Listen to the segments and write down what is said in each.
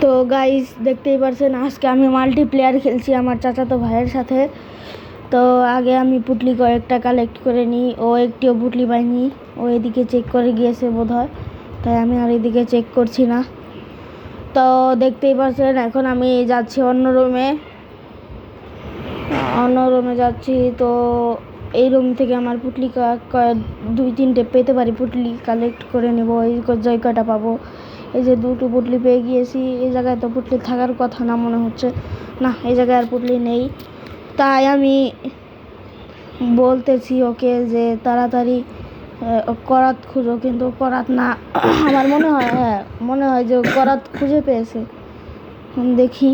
তো গাইস দেখতেই পারছেন আজকে আমি মাল্টিপ্লেয়ার খেলছি আমার চাচাতো ভাইয়ের সাথে। তো আগে আমি পুটলি কয়েকটা কালেক্ট করে নিই, ও একটিও পুটলি পাইনি, ও এদিকে চেক করে গিয়েছে বোধহয়, তাই আমি আর এদিকে চেক করছি না। তো দেখতেই পারছেন এখন আমি যাচ্ছি অন্য রুমে যাচ্ছি। তো এই রুম থেকে আমার পুটলি 2-3টে পেতে পারি, পুটলি কালেক্ট করে নেব, এই জয় কটা পাবো। এই যে 2টো পুটলি পেয়ে গিয়েছি। এই জায়গায় তো পুটলি থাকার কথা না, মনে হচ্ছে না এই জায়গায় আর পুটলি নেই। তাই আমি বলতেছি ওকে যে তাড়াতাড়ি করাত খুঁজো, কিন্তু করাত না। আমার মনে হয় যে করাত খুঁজে পেয়েছে। দেখি,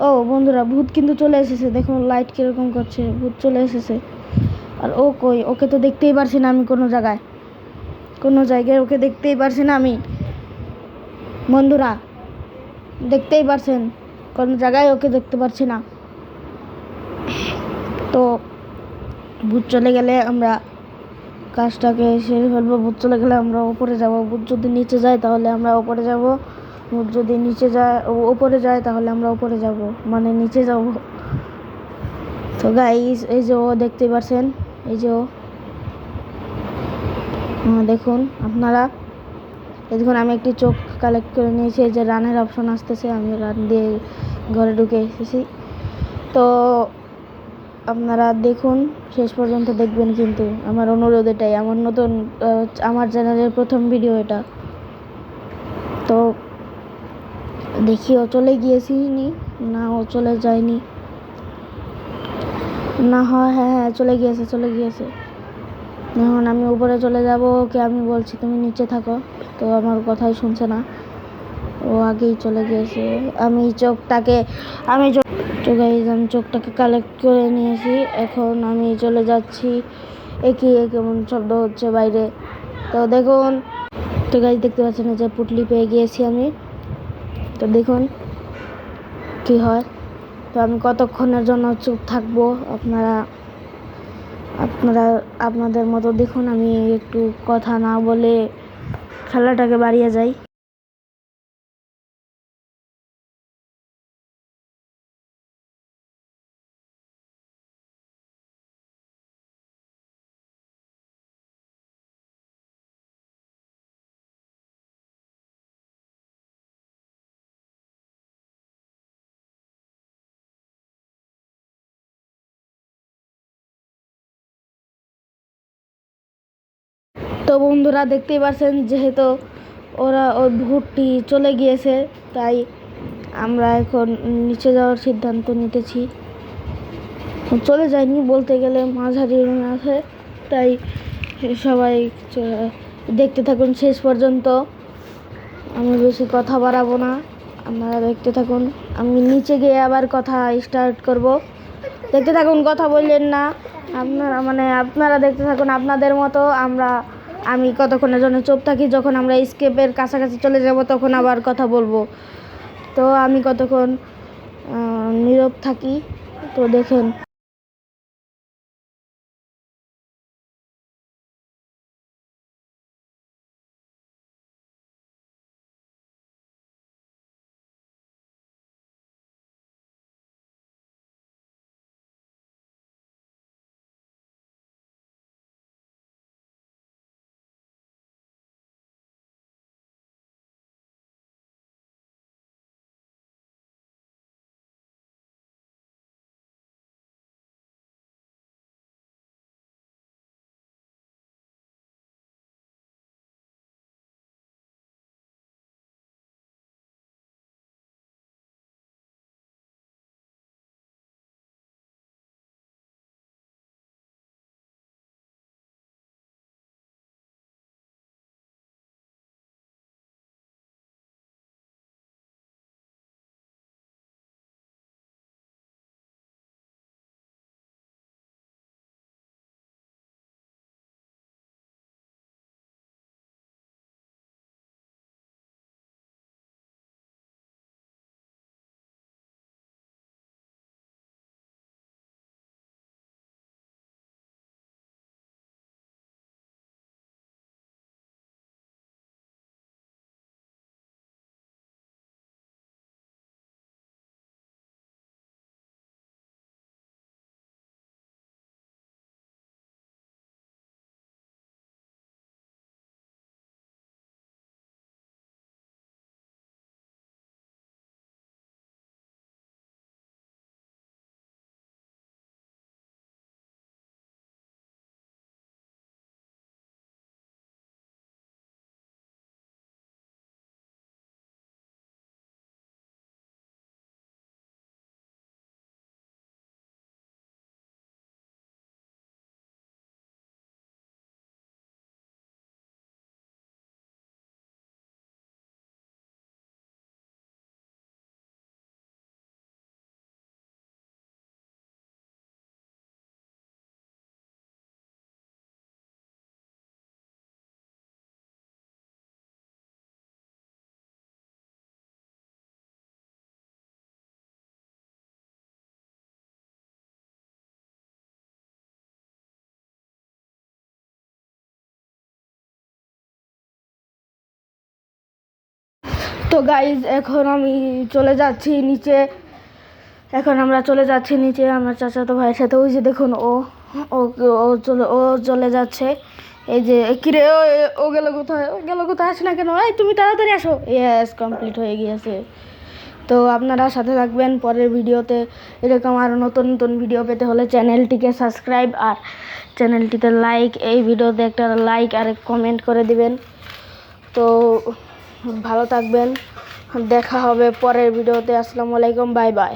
ও বন্ধুরা ভূত কিন্তু চলে এসেছে, দেখুন লাইট কিরকম করছে, ভূত চলে এসেছে। আর ও কই, ওকে তো দেখতেই পারছি না আমি, কোনো জায়গায় ওকে দেখতেই পারছি না আমি। বন্ধুরা দেখতেই পারছেন কোনো জায়গায় ওকে দেখতে পারছি না। তো ভূত চলে গেলে আমরা কাজটাকে সেরে ফেলবো। ভূত চলে গেলে আমরা উপরে যাব, ভূত যদি নিচে যায় তাহলে আমরা উপরে যাব, ভূত যদি উপরে যায় তাহলে আমরা উপরে যাব, মানে নিচে যাব। তো গাইস এই যে ও দেখতে পাচ্ছেন, এই যে ও দেখুন আপনারা, দেখুন আমি একটি চোখ কালেক্ট করে নিয়েছি। এই যে রানের অপশন আসতেছে, আমি রান দিয়ে ঘরে ঢুকে এসেছি। তো আপনারা দেখুন, শেষ পর্যন্ত দেখবেন, কিন্তু আমার অনুরোধ এটাই, আমার চ্যানেলের প্রথম ভিডিও এটা। তো দেখি ও চলে গিয়েছি না, ও চলে যায়নি না, হ্যাঁ চলে গিয়েছে। এখন আমি উপরে চলে যাব, ওকে আমি বলছি তুমি নিচে থাকো, তো আমার কথাই শুনছে না, ও আগেই চলে গিয়েছে। আমি চোখটাকে কালেক্ট করে নিয়েছি, এখন আমি চলে যাচ্ছি। কেমন শব্দ হচ্ছে বাইরে, তো দেখুন। তো গাইস দেখতে পাচ্ছেন যে পুটলি পেয়ে গিয়েছি আমি। তো দেখুন কি হয়। তো আমি কতক্ষণের জন্য চুপ থাকবো, আপনাদের মতো দেখুন, আমি একটু কথা না বলে খেলাটাকে বাড়িয়ে যাই। তো বন্ধুরা দেখতেই পাচ্ছেন, যেহেতু ওই ভূতটি চলে গিয়েছে, তাই আমরা এখন নিচে যাওয়ার সিদ্ধান্ত নিতেছি। চলে যায়নি বলতে গেলে, মাঝারি রুমে আছে, তাই সবাই দেখতে থাকুন শেষ পর্যন্ত। আমি বেশি কথা বাড়াবো না, আপনারা দেখতে থাকুন। আমি নিচে গিয়ে আবার কথা স্টার্ট করব, দেখতে থাকুন, কথা বললেন না। আপনারা দেখতে থাকুন আপনাদের মতো। আমি কতক্ষণের জন্য চুপ থাকি, যখন আমরা স্কেপের কাছাকাছি চলে যাব তখন আবার কথা বলবো। তো আমি কতক্ষণ নীরব থাকি, তো দেখেন। তো গাইজ এখন আমি চলে যাচ্ছি নিচে। এখন আমরা চলে যাচ্ছি নিচে আমার চাচাতো ভাইয়ের সাথে। ওই যে দেখুন ও ও ও চলে যাচ্ছে। এই যে কিরে ও গেল কোথায়, আসে না কেন? এই তুমি তাড়াতাড়ি আসো। ইয়েস, কমপ্লিট হয়ে গিয়েছে। তো আপনারা সাথে থাকবেন পরের ভিডিওতে। এরকম আরও নতুন নতুন ভিডিও পেতে হলে চ্যানেলটিকে সাবস্ক্রাইব আর চ্যানেলটিতে লাইক, এই ভিডিওতে একটা লাইক আর কমেন্ট করে দিবেন। তো ভালো থাকবেন, দেখা হবে পরের ভিডিওতে। আসসালামু আলাইকুম, বাই বাই।